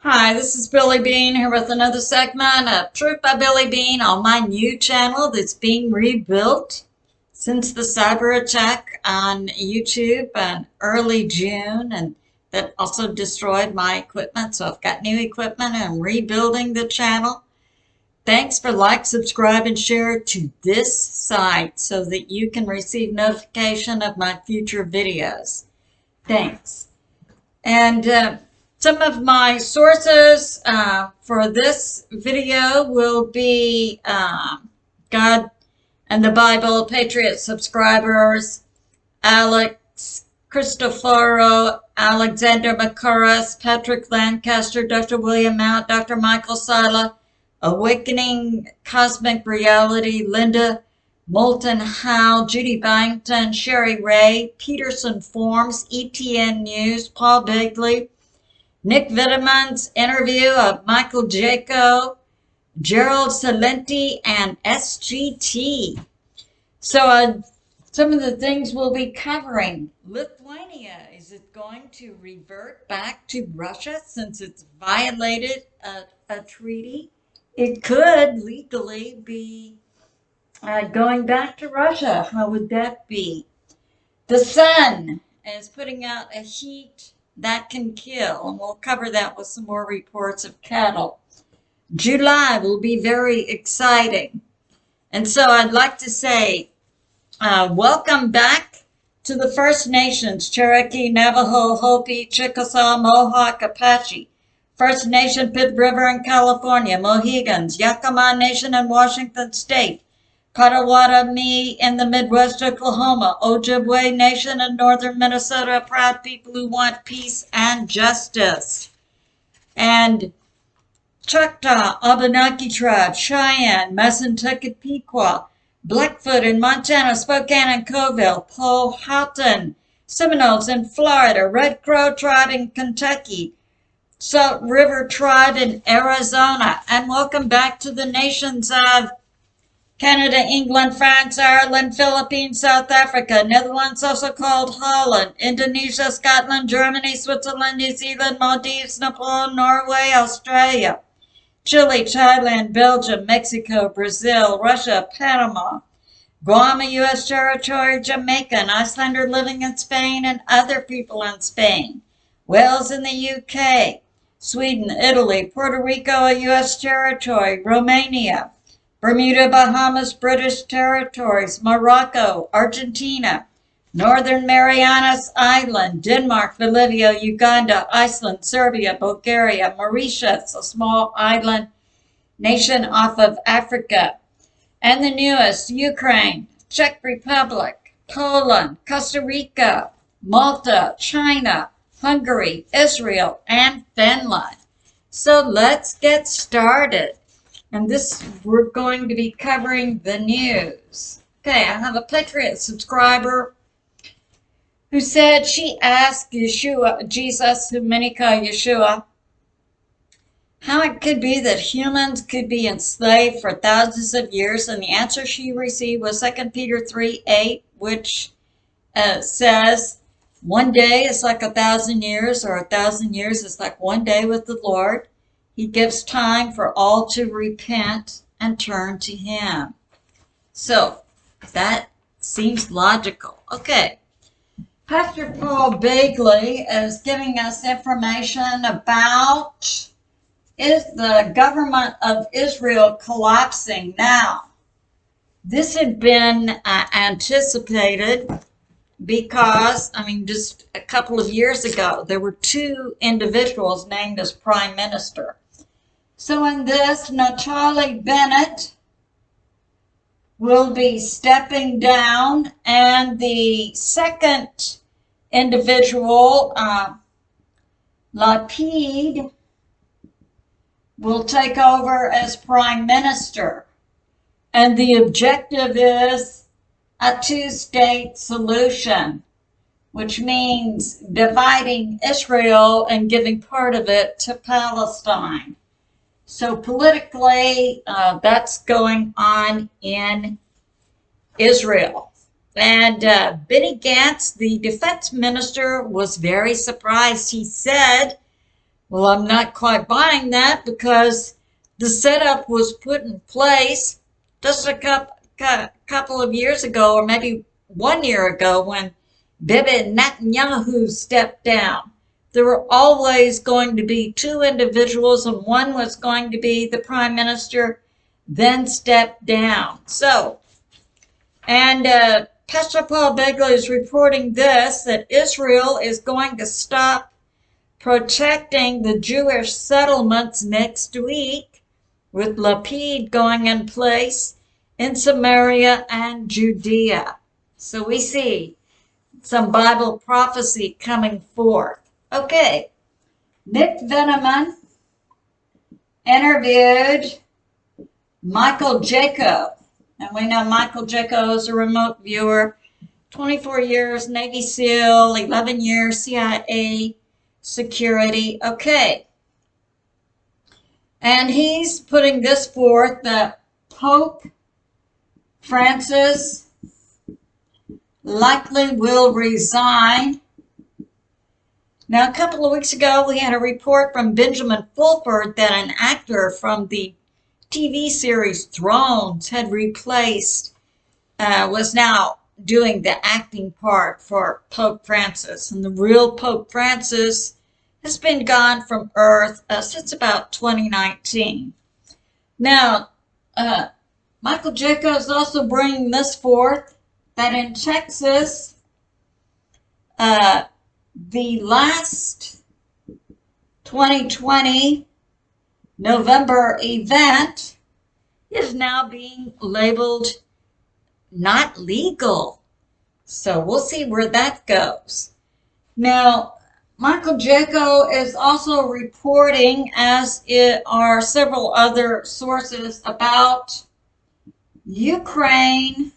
Hi, this is Billie Beene here with another segment of Truth by Billie Beene on my new channel that's being rebuilt since the cyber attack on YouTube in early June, and that also destroyed my equipment. So I've got new equipment and I'm rebuilding the channel. Thanks for like, subscribe, and share to this site so that you can receive notification of my future videos. Thanks. And some of my sources for this video will be God and the Bible, Patriot Subscribers, A Christoferou, Alexander McInery, Patrick Lancaster, Dr. William Mount, Dr. Michael Sila, Awakening Cosmic Reality, Linda Moulton, Howe, Judy Byington, ShariRaye, Peterson Farms, ETN News, Paul Begley, N Veniamin's interview of M Jaco, Gerald, Celente, and SGT. So some of the things we'll be covering. Lithuania, is it going to revert back to Russia since it's violated a treaty? It could legally be going back to Russia. How would that be? The sun is putting out a heat that can kill, and we'll cover that with some more reports of cattle. July will be very exciting. And so I'd like to say welcome back to the First Nations, Cherokee, Navajo, Hopi, Chickasaw, Mohawk, Apache, First Nation Pitt River in California, Mohegans, Yakama Nation in Washington State, Potawatomi in the Midwest Oklahoma, Ojibwe Nation in northern Minnesota, proud people who want peace and justice. And Choctaw, Abenaki Tribe, Cheyenne, Massanutten, Pequot, Blackfoot in Montana, Spokane and Coville, Powhatan, Seminoles in Florida, Red Crow Tribe in Kentucky, Salt River Tribe in Arizona. And welcome back to the nations of Canada, England, France, Ireland, Philippines, South Africa, Netherlands, also called Holland, Indonesia, Scotland, Germany, Switzerland, New Zealand, Maldives, Nepal, Norway, Australia, Chile, Thailand, Belgium, Mexico, Brazil, Russia, Panama, Guam, U.S. territory, Jamaica, an Icelander living in Spain, and other people in Spain, Wales in the UK, Sweden, Italy, Puerto Rico, a U.S. territory, Romania, Bermuda, Bahamas, British territories, Morocco, Argentina, Northern Marianas Island, Denmark, Bolivia, Uganda, Iceland, Serbia, Bulgaria, Mauritius, a small island nation off of Africa, and the newest, Ukraine, Czech Republic, Poland, Costa Rica, Malta, China, Hungary, Israel, and Finland. So let's get started. And we're going to be covering the news. Okay, I have a Patriot subscriber who said she asked Yeshua, Jesus, who many call Yeshua, how it could be that humans could be enslaved for thousands of years. And the answer she received was 2 Peter 3:8, which says, one day is like 1,000 years, or 1,000 years is like one day with the Lord. He gives time for all to repent and turn to him. So that seems logical. Okay. Pastor Paul Begley is giving us information about, is the government of Israel collapsing now? This had been anticipated because, just a couple of years ago, there were two individuals named as prime minister. So in this, Naftali Bennett will be stepping down, and the second individual, Lapid, will take over as prime minister. And the objective is a two-state solution, which means dividing Israel and giving part of it to Palestine. So politically, that's going on in Israel. And Benny Gantz, the defense minister, was very surprised. He said Well, I'm not quite buying that because the setup was put in place just a couple of years ago, or maybe 1 year ago, when Bibi Netanyahu stepped down. There were always going to be two individuals, and one was going to be the prime minister, then stepped down. So, and Pastor Paul Begley is reporting this, that Israel is going to stop protecting the Jewish settlements next week, with Lapid going in place in Samaria and Judea. So we see some Bible prophecy coming forth. Okay, N Veniamin interviewed Michael Jaco. And we know Michael Jaco is a remote viewer, 24 years Navy SEAL, 11 years CIA security. Okay. And he's putting this forth that Pope Francis likely will resign. Now, a couple of weeks ago, we had a report from Benjamin Fulford that an actor from the TV series Thrones had replaced, was now doing the acting part for Pope Francis. And the real Pope Francis has been gone from Earth since about 2019. Now, Michael Jaco is also bringing this forth, that in Texas, the last 2020 November event is now being labeled not legal. So we'll see where that goes. Now, Michael Jaco is also reporting, as are several other sources, about Ukraine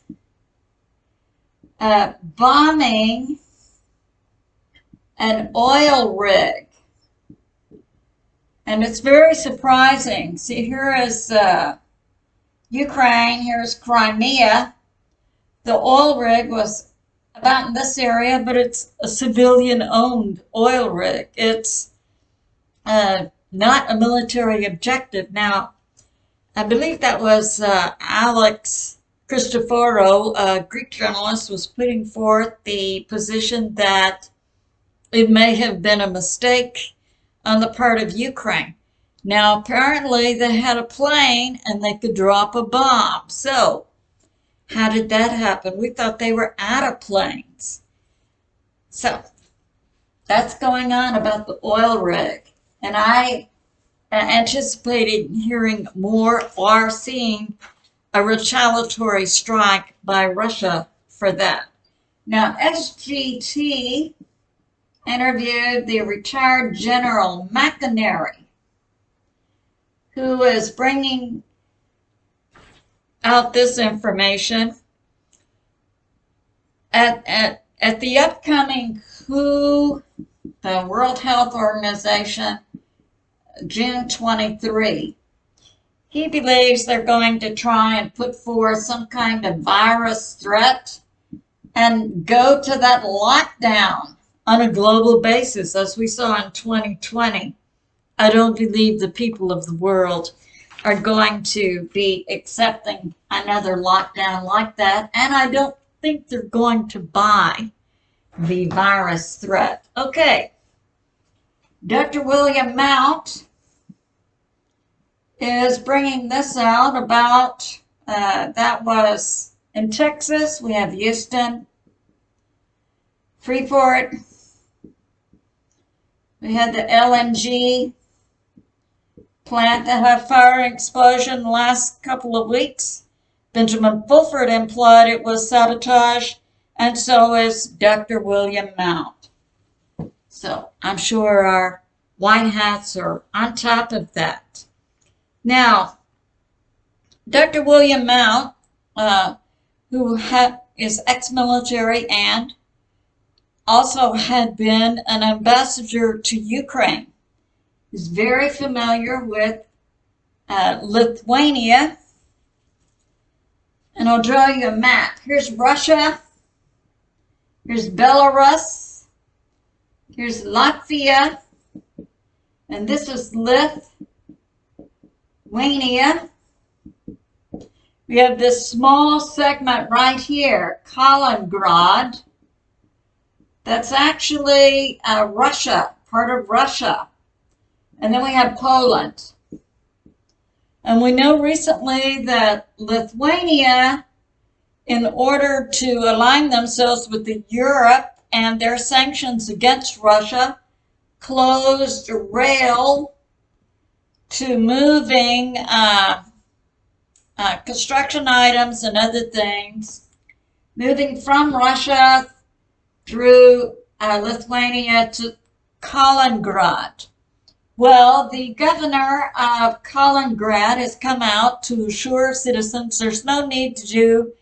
bombing an oil rig. And it's very surprising. See, here is Ukraine, here's Crimea. The oil rig was about in this area, but it's a civilian-owned oil rig. It's not a military objective. Now, I believe that was A Christoferou, a Greek journalist, was putting forth the position that it may have been a mistake on the part of Ukraine. Now, apparently, they had a plane and they could drop a bomb. So, how did that happen? We thought they were out of planes. So, that's going on about the oil rig. And I anticipated hearing more or seeing a retaliatory strike by Russia for that. Now, SGT interviewed the retired General McInery, who is bringing out this information. At the upcoming WHO, the World Health Organization, June 23, he believes they're going to try and put forth some kind of virus threat and go to that lockdown on a global basis, as we saw in 2020. I don't believe the people of the world are going to be accepting another lockdown like that, and I don't think they're going to buy the virus threat. Okay, Dr. William Mount is bringing this out about, that was in Texas. We have Houston, Freeport. We had the LNG plant that had a fire explosion the last couple of weeks. Benjamin Fulford implied it was sabotage, and so is Dr. William Mount. So I'm sure our white hats are on top of that. Now, Dr. William Mount, who is ex-military and also had been an ambassador to Ukraine, is very familiar with Lithuania. And I'll draw you a map. Here's Russia. Here's Belarus. Here's Latvia. And this is Lithuania. We have this small segment right here, Kaliningrad. That's actually Russia, part of Russia. And then we have Poland. And we know recently that Lithuania, in order to align themselves with Europe and their sanctions against Russia, closed rail to moving construction items and other things, moving from Russia through Lithuania to Kaliningrad. Well, the governor of Kaliningrad has come out to assure citizens there's no need to do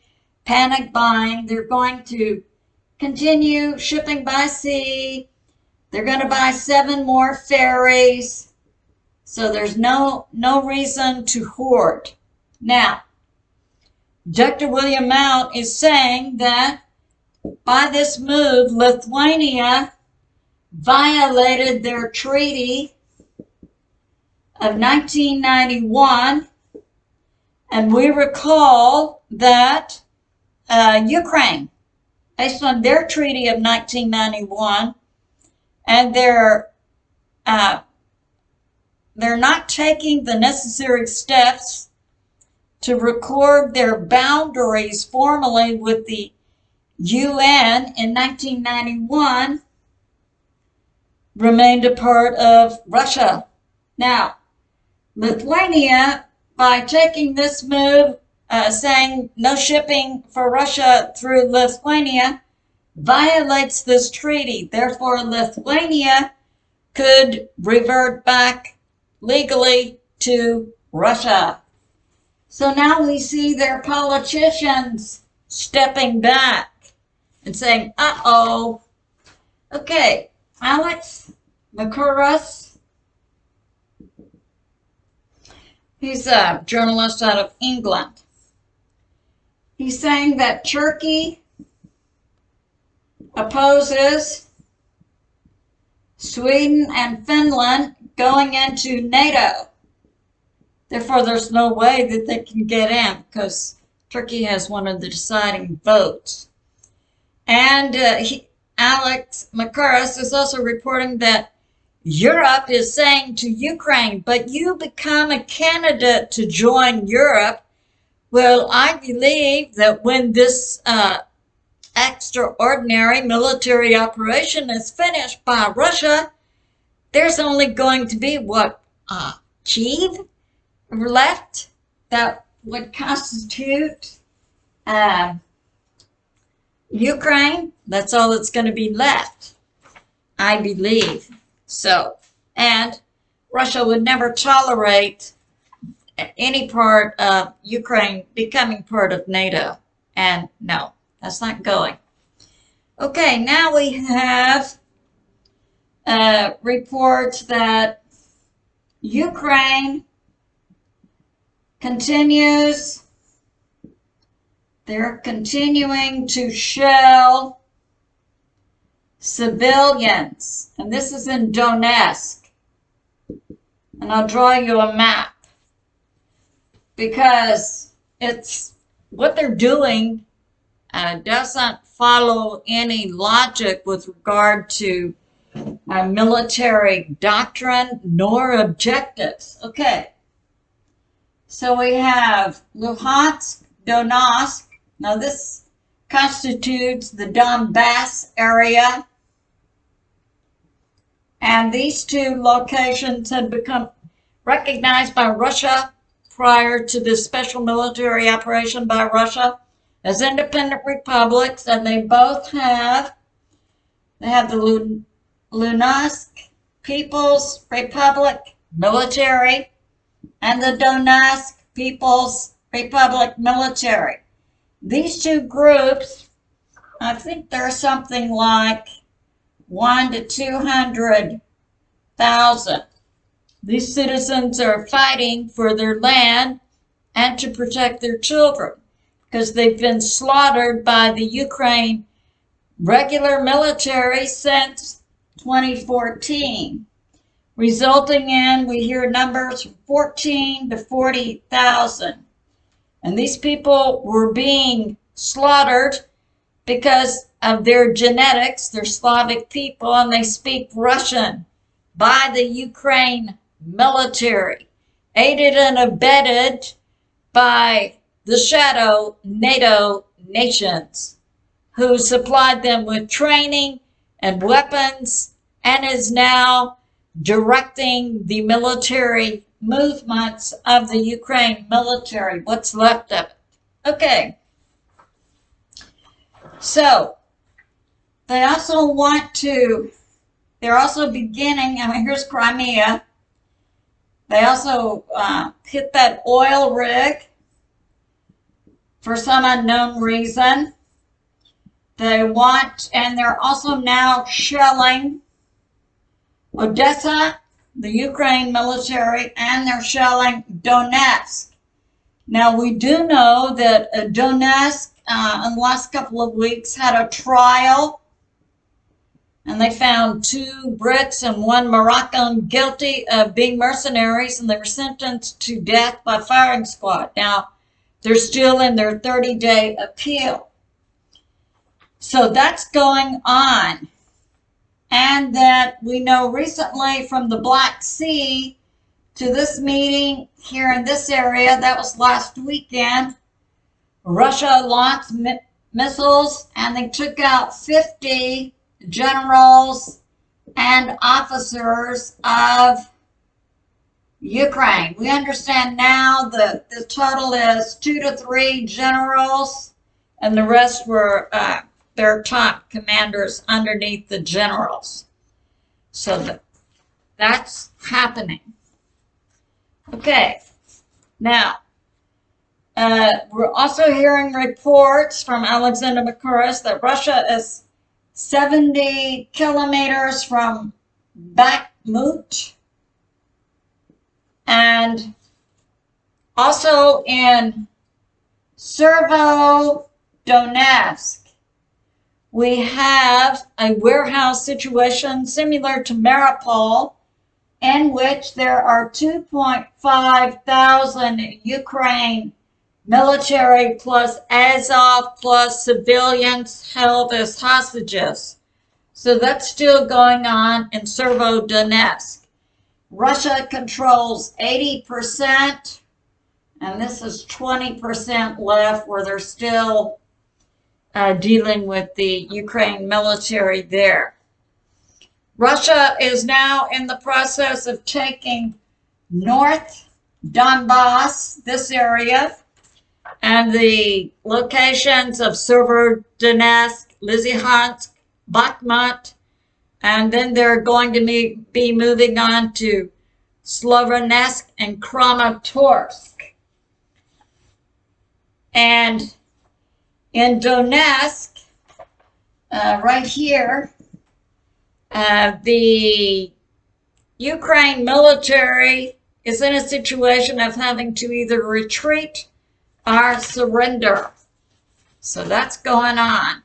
panic buying. They're going to continue shipping by sea. They're going to buy 7 more ferries. So there's no reason to hoard. Now, Dr. William Mount is saying that by this move, Lithuania violated their treaty of 1991, and we recall that Ukraine, based on their treaty of 1991, and they're not taking the necessary steps to record their boundaries formally with the UN in 1991, remained a part of Russia. Now, Lithuania, by taking this move, saying no shipping for Russia through Lithuania, violates this treaty. Therefore, Lithuania could revert back legally to Russia. So now we see their politicians stepping back and saying, uh-oh. Okay, Alex Mercouris, he's a journalist out of England. He's saying that Turkey opposes Sweden and Finland going into NATO. Therefore, there's no way that they can get in because Turkey has one of the deciding votes. And Alex Mercouris is also reporting that Europe is saying to Ukraine, but you become a candidate to join Europe. Well, I believe that when this extraordinary military operation is finished by Russia, there's only going to be Kyiv left that would constitute Ukraine. That's all that's going to be left, I believe. So, and Russia would never tolerate any part of Ukraine becoming part of NATO. And no, that's not going. Okay, now we have reports that Ukraine continues. They're continuing to shell civilians. And this is in Donetsk. And I'll draw you a map. Because it's what they're doing doesn't follow any logic with regard to military doctrine nor objectives. Okay. So we have Luhansk, Donetsk. Now this constitutes the Donbass area. And these two locations had become recognized by Russia prior to this special military operation by Russia as independent republics, and they both have the Luhansk People's Republic military and the Donetsk People's Republic military. These two groups, I think there's something like 1 to 200,000. These citizens are fighting for their land and to protect their children because they've been slaughtered by the Ukraine regular military since 2014. resulting in, we hear numbers from 14 to 40,000. And these people were being slaughtered because of their genetics. They're Slavic people and they speak Russian by the Ukraine military, aided and abetted by the shadow NATO nations, who supplied them with training and weapons and is now directing the military movements of the Ukraine military, what's left of it. Okay. So, they're also beginning, here's Crimea. They also hit that oil rig for some unknown reason. And they're also now shelling Odessa, the Ukraine military, and they're shelling Donetsk. Now, we do know that Donetsk, in the last couple of weeks, had a trial, and they found 2 Brits and 1 Moroccan guilty of being mercenaries, and they were sentenced to death by firing squad. Now, they're still in their 30-day appeal. So that's going on. And that we know recently from the Black Sea to this meeting here in this area, that was last weekend, Russia launched missiles and they took out 50 generals and officers of Ukraine. We understand now that the total is 2 to 3 generals, and the rest were their top commanders underneath the generals. So that's happening. Okay, now we're also hearing reports from Alexander McInery that Russia is 70 kilometers from Bakhmut, and also in Severodonetsk, we have a warehouse situation similar to Mariupol, in which there are 2.5 thousand Ukraine military plus Azov plus civilians held as hostages. So that's still going on in Severodonetsk. Russia controls 80%, and this is 20% left where they're still dealing with the Ukraine military there. Russia is now in the process of taking North Donbass, this area, and the locations of Severodonetsk, Lysychansk, Bakhmut, and then they're going to be moving on to Sloviansk and Kramatorsk. And in Donetsk, right here, the Ukraine military is in a situation of having to either retreat or surrender. So that's going on.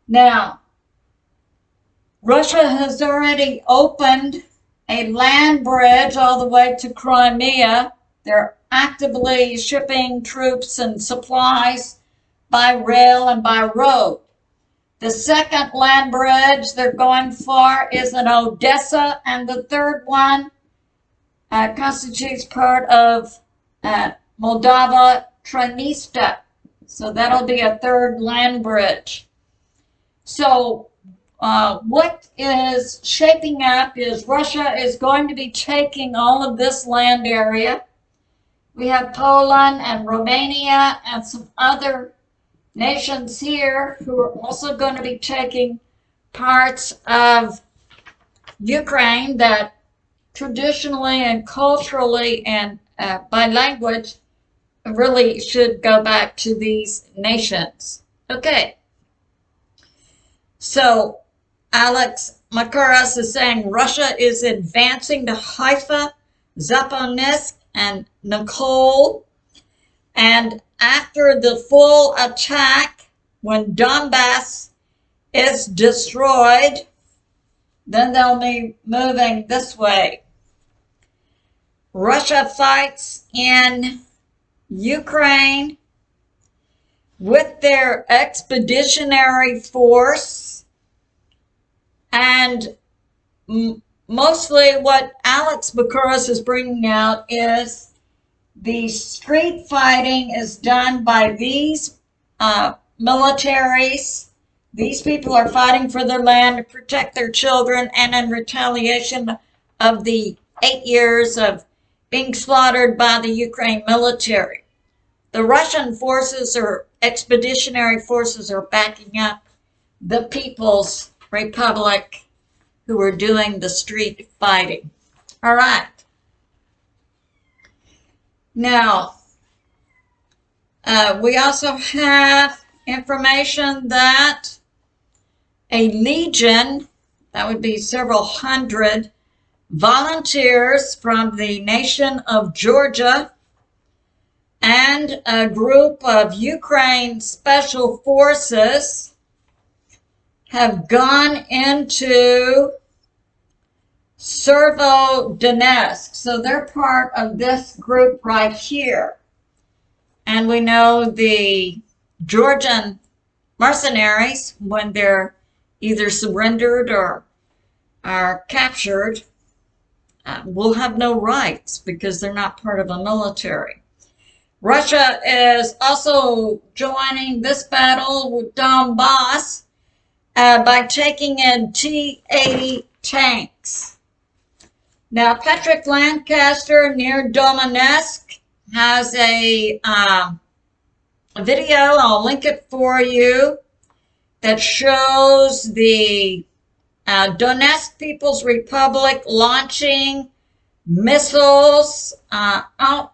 Now, Russia has already opened a land bridge all the way to Crimea. They're actively shipping troops and supplies by rail and by road. The second land bridge they're going for is in Odessa, and the third one constitutes part of Moldova Transnistria. So that'll be a third land bridge. So what is shaping up is Russia is going to be taking all of this land area. We have Poland and Romania and some other nations here who are also going to be taking parts of Ukraine that traditionally and culturally and by language really should go back to these nations. Okay. So Alex McInery is saying Russia is advancing to Haifa, Zaporizhzhia, and Nikol. And after the full attack, when Donbass is destroyed, then they'll be moving this way. Russia fights in Ukraine with their expeditionary force, and mostly what Alex Mercouris is bringing out is the street fighting is done by these militaries. These people are fighting for their land to protect their children, and in retaliation of the 8 years of being slaughtered by the Ukraine military. The Russian forces or expeditionary forces are backing up the People's Republic who are doing the street fighting. All right. Now, we also have information that a legion, that would be several hundred volunteers from the nation of Georgia and a group of Ukraine special forces have gone into Severodonetsk. So they're part of this group right here. And we know the Georgian mercenaries, when they're either surrendered or are captured, will have no rights because they're not part of a military. Russia is also joining this battle with Donbass by taking in T-80 tanks. Now, Patrick Lancaster near Donetsk has a video, I'll link it for you, that shows the Donetsk People's Republic launching missiles outside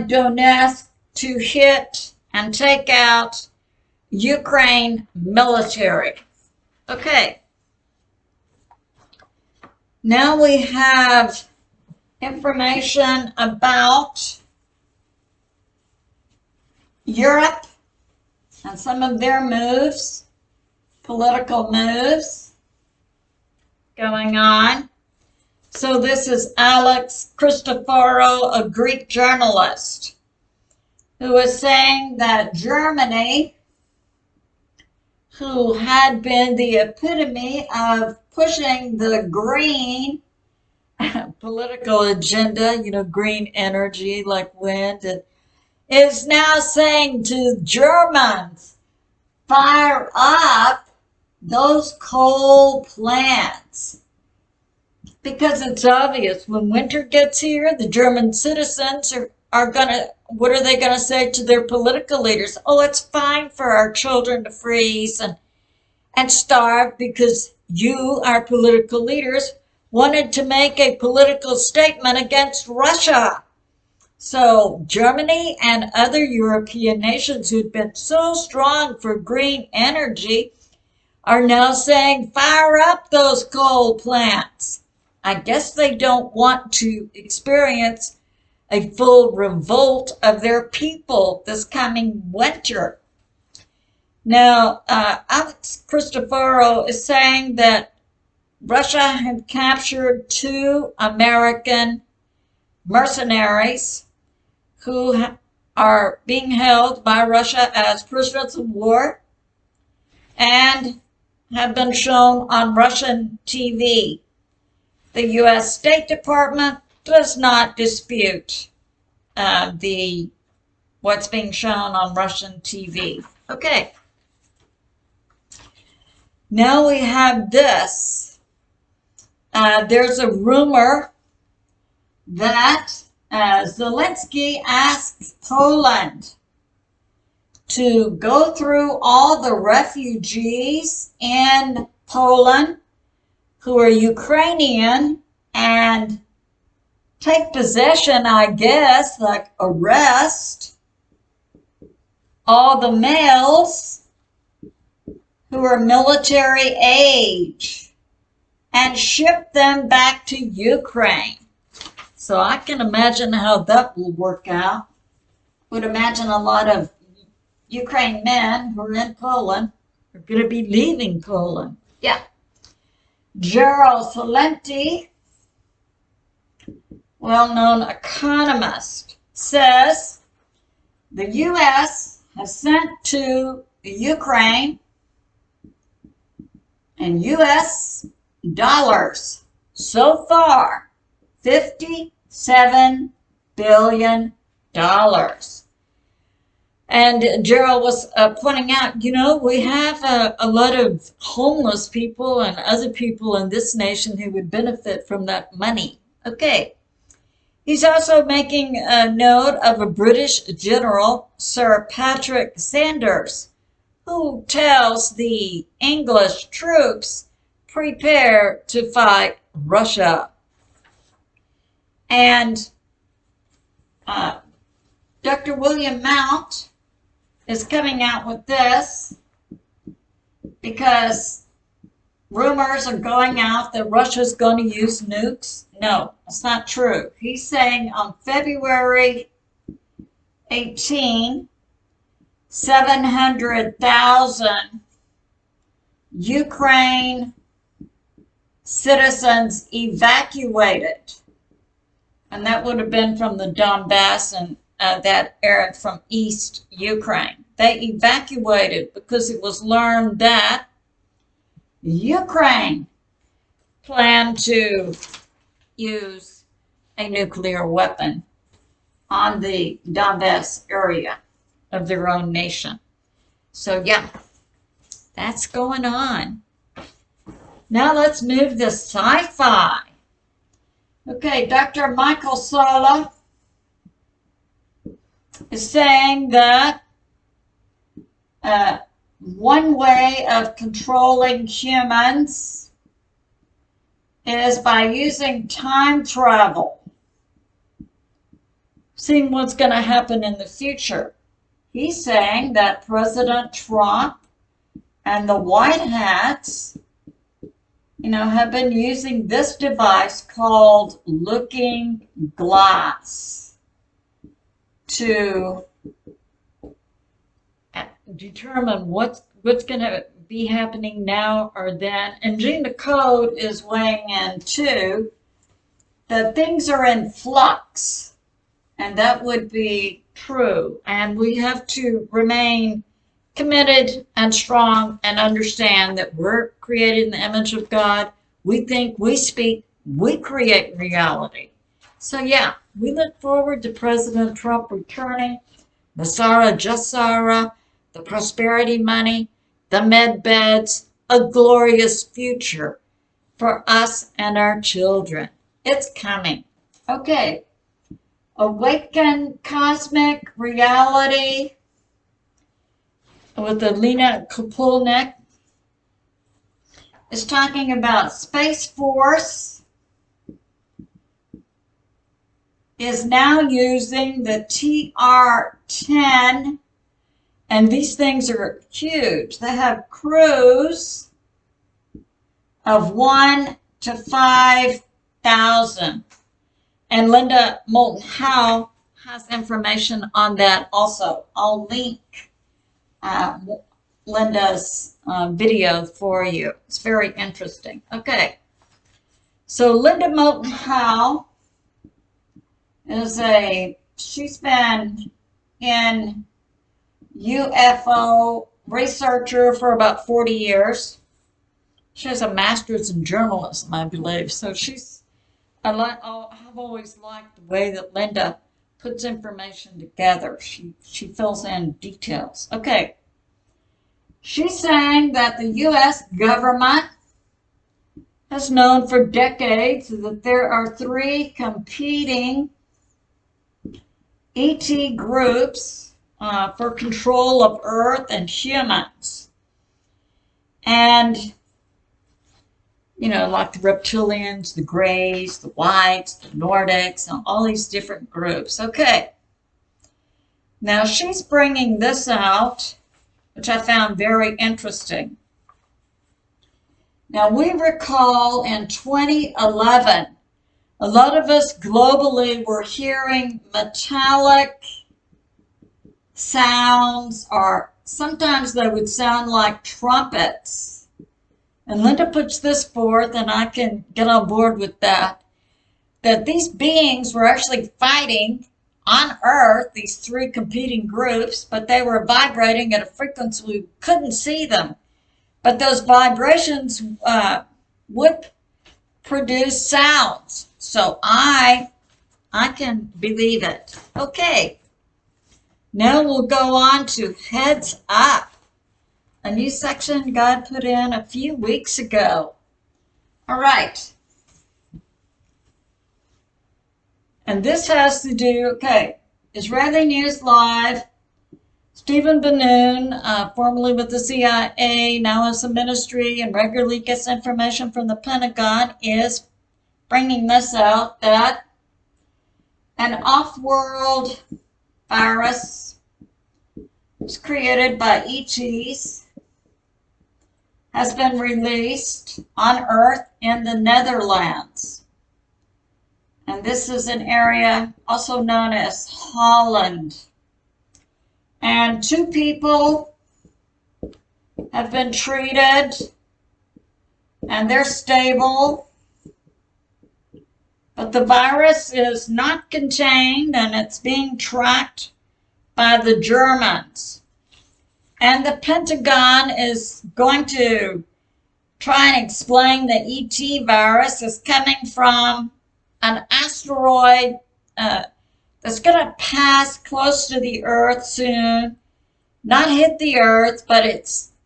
Donetsk to hit and take out Ukraine military. Okay. Now we have information about Europe and some of their moves, political moves going on. So this is A Christoferou, a Greek journalist, who is saying that Germany, who had been the epitome of pushing the green political agenda, you know, green energy like wind, and is now saying to Germans, fire up those coal plants. Because it's obvious when winter gets here, the German citizens are gonna, what are they gonna say to their political leaders? Oh, it's fine for our children to freeze and starve because you, our political leaders, wanted to make a political statement against Russia. So Germany and other European nations who've been so strong for green energy are now saying, fire up those coal plants. I guess they don't want to experience a full revolt of their people this coming winter. Now, A Christoferou is saying that Russia had captured 2 American mercenaries who are being held by Russia as prisoners of war and have been shown on Russian TV. The U.S. State Department does not dispute what's being shown on Russian TV. Okay. Now we have this. There's a rumor that Zelensky asks Poland to go through all the refugees in Poland who are Ukrainian and take possession, I guess, like arrest all the males who are military age and ship them back to Ukraine. So I can imagine how that will work out. Would imagine a lot of Ukraine men who are in Poland are going to be leaving Poland. Yeah. Gerald Celente, well-known economist, says the U.S. has sent to Ukraine in U.S. dollars so far $57 billion. And Gerald was pointing out, we have a lot of homeless people and other people in this nation who would benefit from that money. Okay. He's also making a note of a British general, Sir Patrick Sanders, who tells the English troops, prepare to fight Russia. And Dr. William Mount is coming out with this because rumors are going out that Russia's going to use nukes. No, it's not true. He's saying on February 18, 700,000 Ukraine citizens evacuated. And that would have been from the Donbass and that area from East Ukraine. They evacuated because it was learned that Ukraine planned to use a nuclear weapon on the Donbass area of their own nation. So yeah, that's going on. Now let's move to sci-fi. Okay, Dr. Michael Sala is saying that one way of controlling humans is by using time travel, seeing what's going to happen in the future. He's saying that President Trump and the White Hats, have been using this device called Looking Glass to determine what's going to be happening now or then. And Gina Code is weighing in too that things are in flux, and that would be true. And we have to remain committed and strong and understand that we're created in the image of God. We think, we speak, we create reality. So yeah, we look forward to President Trump returning, the Sarah Jassara, the prosperity money, the med beds, a glorious future for us and our children. It's coming. Okay. Awaken Cosmic Reality with Alina Kopulnik is talking about Space Force is now using the TR-10, and these things are huge. They have crews of 1 to 5,000. And Linda Moulton Howe has information on that also. I'll link Linda's video for you. It's very interesting. Okay. So Linda Moulton Howe is she's been in UFO researcher for about 40 years. She has a master's in journalism, I believe. So I've always liked the way that Linda puts information together. She fills in details. Okay. She's saying that the U.S. government has known for decades that there are 3 competing ET groups for control of Earth and humans. And, like the reptilians, the grays, the whites, the Nordics, and all these different groups. Okay. Now she's bringing this out, which I found very interesting. Now we recall in 2011, a lot of us globally were hearing metallic sounds, or sometimes they would sound like trumpets And Linda puts this forth, and I can get on board with that these beings were actually fighting on Earth, these three competing groups, but they were vibrating at a frequency we couldn't see them. But those vibrations would produce sounds. So I can believe it. Okay. Now we'll go on to Heads Up, a new section God put in a few weeks ago. All right. And this has to do, okay, Israeli News Live, Stephen Bannon, formerly with the CIA, now has a ministry and regularly gets information from the Pentagon, is bringing this out that an off-world virus was created by ETs, has been released on Earth in the Netherlands. And this is an area also known as Holland. And 2 people have been treated, and they're stable. But the virus is not contained, and it's being tracked by the Germans. And the Pentagon is going to try and explain the ET virus is coming from an asteroid that's going to pass close to the Earth soon, not hit the Earth, but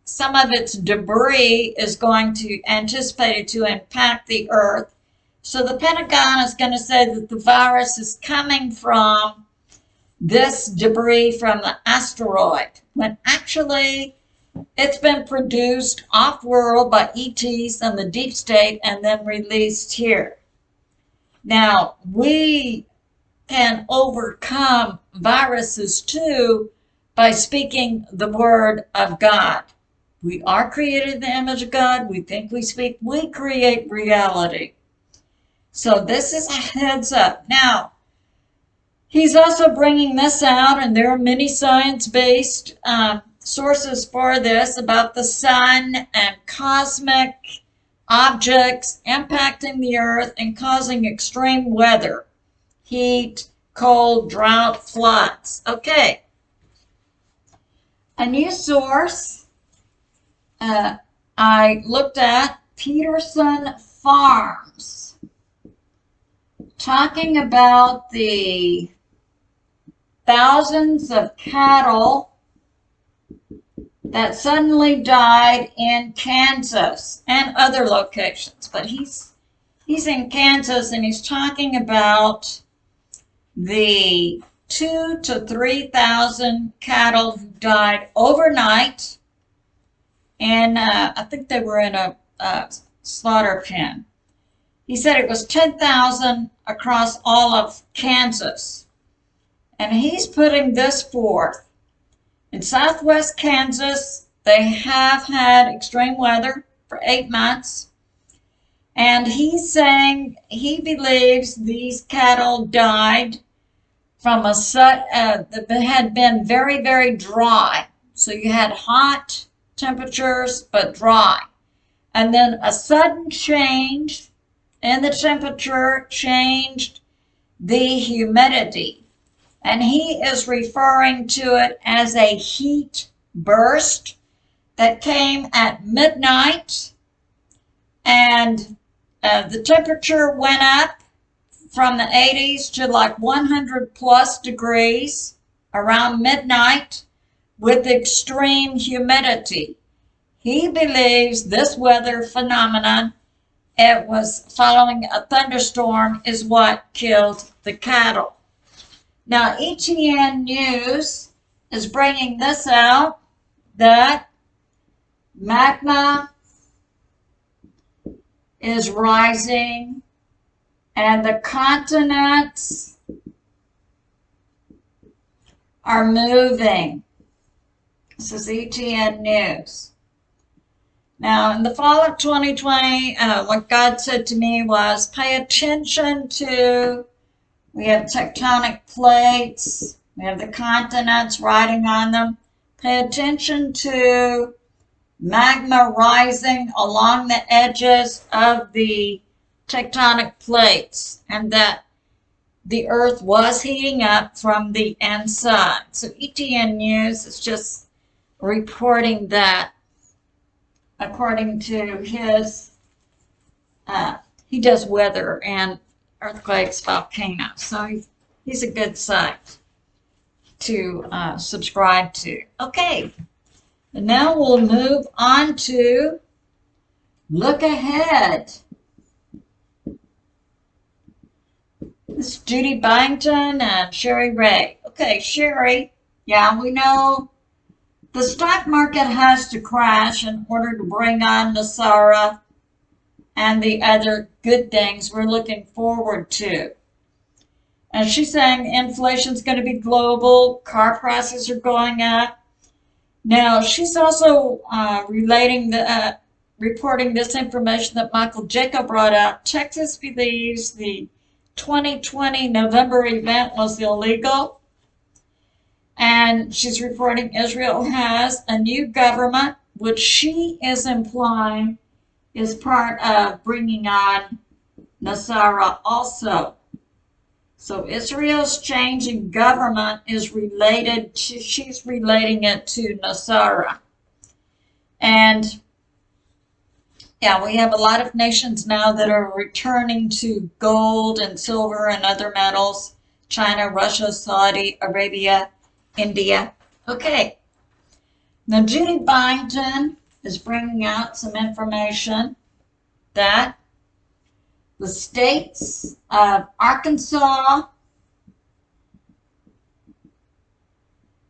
some of its debris is going to anticipated to impact the Earth. So the Pentagon is going to say that the virus is coming from this debris from the asteroid, when actually it's been produced off-world by ETs and the deep state and then released here. Now, we can overcome viruses too by speaking the word of God. We are created in the image of God. We think we speak. We create reality. So this is a heads up. Now, he's also bringing this out, and there are many science-based sources for this about the sun and cosmic objects impacting the Earth and causing extreme weather, heat, cold, drought, floods. Okay. A new source I looked at, Peterson Farms, talking about the thousands of cattle that suddenly died in Kansas and other locations. But he's in Kansas, and he's talking about the 2,000 to 3,000 cattle who died overnight, and I think they were in a slaughter pen. He said it was 10,000 across all of Kansas. And he's putting this forth. In southwest Kansas, they have had extreme weather for 8 months. And he's saying he believes these cattle died from a that had been very, very dry. So you had hot temperatures, but dry. And then a sudden change in the temperature changed the humidity. And he is referring to it as a heat burst that came at midnight, and the temperature went up from the 80s to like 100 plus degrees around midnight with extreme humidity. He believes this weather phenomenon, it was following a thunderstorm, is what killed the cattle. Now, ETN News is bringing this out, that magma is rising and the continents are moving. This is ETN News. Now, in the fall of 2020, what God said to me was, pay attention to, we have tectonic plates, we have the continents riding on them. Pay attention to magma rising along the edges of the tectonic plates, and that the Earth was heating up from the inside. So ETN News is just reporting that according to his, he does weather and earthquakes, volcanoes. So he's a good site to subscribe to. Okay, and now we'll move on to look ahead. This is Judy Byington and ShariRaye. Okay, Sherry, yeah, we know the stock market has to crash in order to bring on NESARA and the other good things we're looking forward to. And she's saying inflation's going to be global, car prices are going up. Now, she's also reporting this information that Michael Jaco brought out. Texas believes the 2020 November event was illegal. And she's reporting Israel has a new government, which she is implying is part of bringing on NESARA also. So Israel's change in government is related to, she's relating it to NESARA. And yeah, we have a lot of nations now that are returning to gold and silver and other metals. China, Russia, Saudi Arabia, India. Okay. Now Judy Byington is bringing out some information that the states of Arkansas,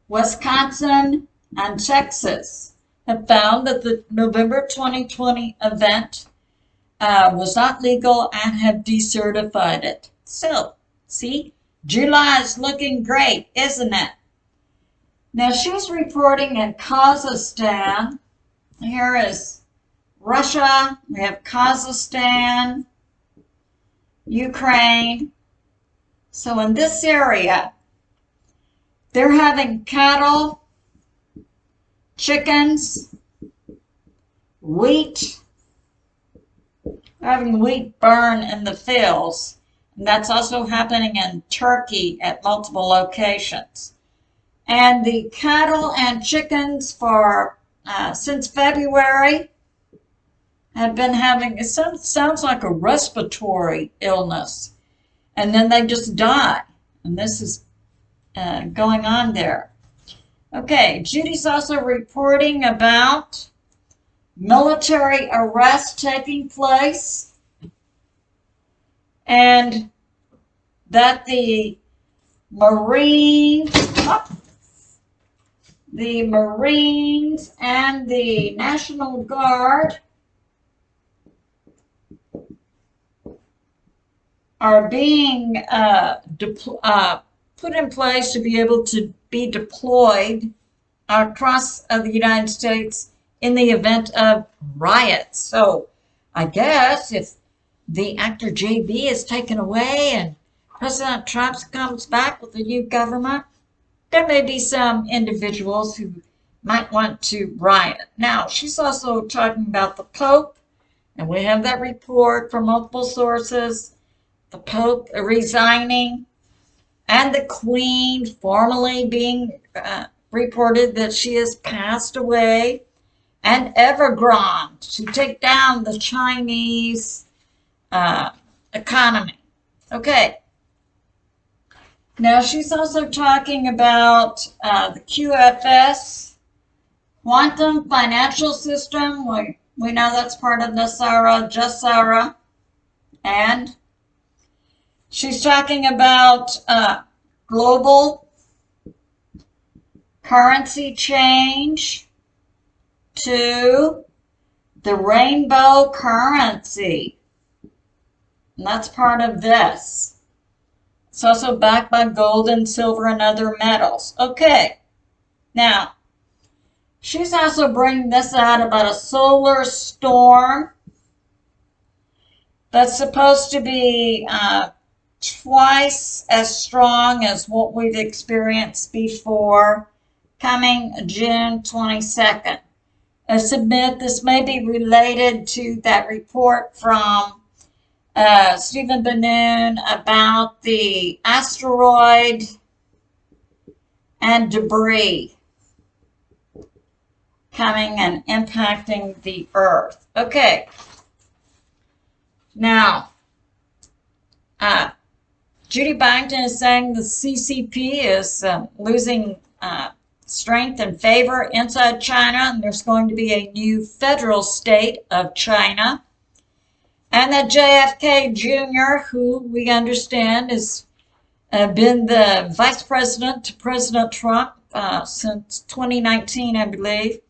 Wisconsin, and Texas have found that the November 2020 event was not legal and have decertified it. So, see, July is looking great, isn't it? Now, she's reporting in Kazakhstan. Here is Russia. We have Kazakhstan, Ukraine. So in this area, they're having cattle, chickens, wheat. They're having wheat burn in the fields. And that's also happening in Turkey at multiple locations. And the cattle and chickens for since February have been having, it sounds like a respiratory illness. And then they just die. And this is going on there. Okay, Judy's also reporting about military arrests taking place and that the Marines and the National Guard are being put in place to be able to be deployed across the United States in the event of riots. So I guess if the actor JB is taken away and President Trump comes back with a new government, there may be some individuals who might want to riot. Now, she's also talking about the Pope, and we have that report from multiple sources. The Pope resigning, and the Queen formally being reported that she has passed away, and Evergrande to take down the Chinese economy. Okay. Now she's also talking about the QFS, quantum financial system. We know that's part of NESARA, JESARA, and she's talking about global currency change to the rainbow currency. And that's part of this. It's also backed by gold and silver and other metals. Okay. Now, she's also bringing this out about a solar storm that's supposed to be twice as strong as what we've experienced before, coming June 22nd. submit this may be related to that report from Stephen Benoon about the asteroid and debris coming and impacting the Earth. Okay. Now, Judy Byington is saying the CCP is losing strength and favor inside China, and there's going to be a new federal state of China. And that JFK Jr., who we understand has been the vice president to President Trump since 2019, I believe,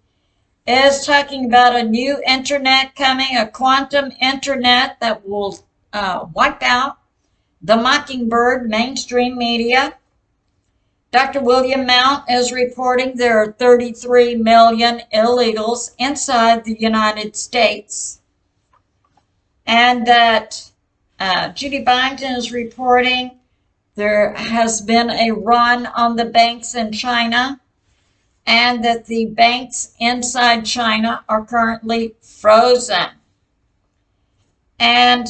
is talking about a new internet coming, a quantum internet that will wipe out the Mockingbird mainstream media. Dr. William Mount is reporting there are 33 million illegals inside the United States. And that Judy Byington is reporting there has been a run on the banks in China, and that the banks inside China are currently frozen. And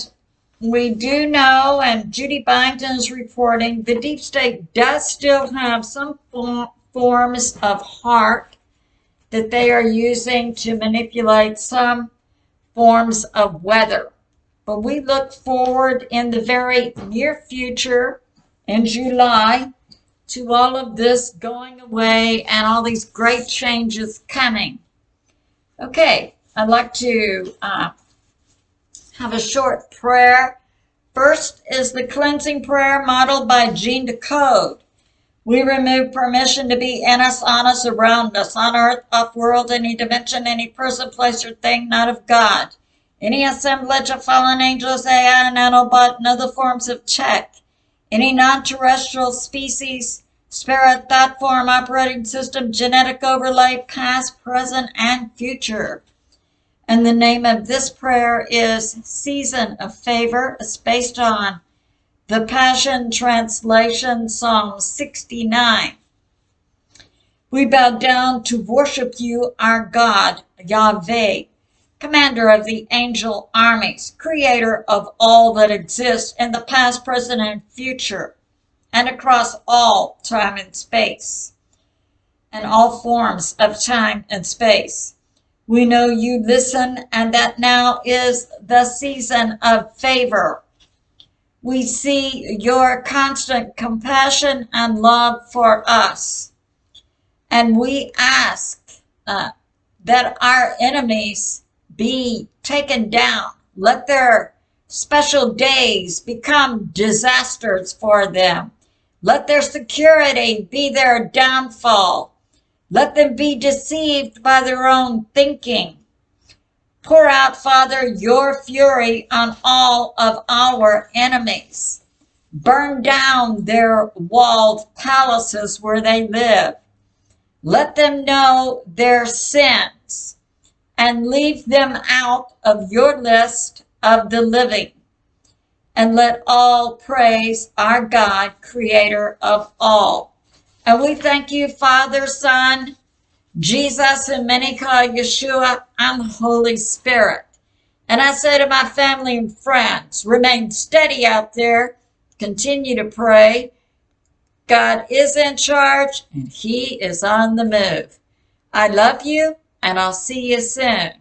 we do know, and Judy Byington is reporting, the deep state does still have some forms of heart that they are using to manipulate some forms of weather. But we look forward in the very near future, in July, to all of this going away and all these great changes coming. Okay, I'd like to have a short prayer. First is the cleansing prayer modeled by Gene Decode. We remove permission to be in us, on us, around us, on earth, off world, any dimension, any person, place, or thing not of God. Any assemblage of fallen angels, AI, nanobot, and other forms of tech. Any non-terrestrial species, spirit, thought form, operating system, genetic overlay, past, present, and future. And the name of this prayer is Season of Favor. It's based on the Passion Translation, Psalm 69. We bow down to worship you, our God, Yahweh, commander of the angel armies, creator of all that exists in the past, present, and future, and across all time and space, and all forms of time and space. We know you listen, and that now is the season of favor. We see your constant compassion and love for us. And we ask that our enemies be taken down. Let their special days become disasters for them. Let their security be their downfall. Let them be deceived by their own thinking. Pour out, Father, your fury on all of our enemies. Burn down their walled palaces where they live. Let them know their sins and leave them out of your list of the living. And let all praise our God, creator of all. And we thank you, Father, Son, Jesus, and many call Yeshua, and the Holy Spirit. And I say to my family and friends, remain steady out there. Continue to pray. God is in charge, and he is on the move. I love you, and I'll see you soon.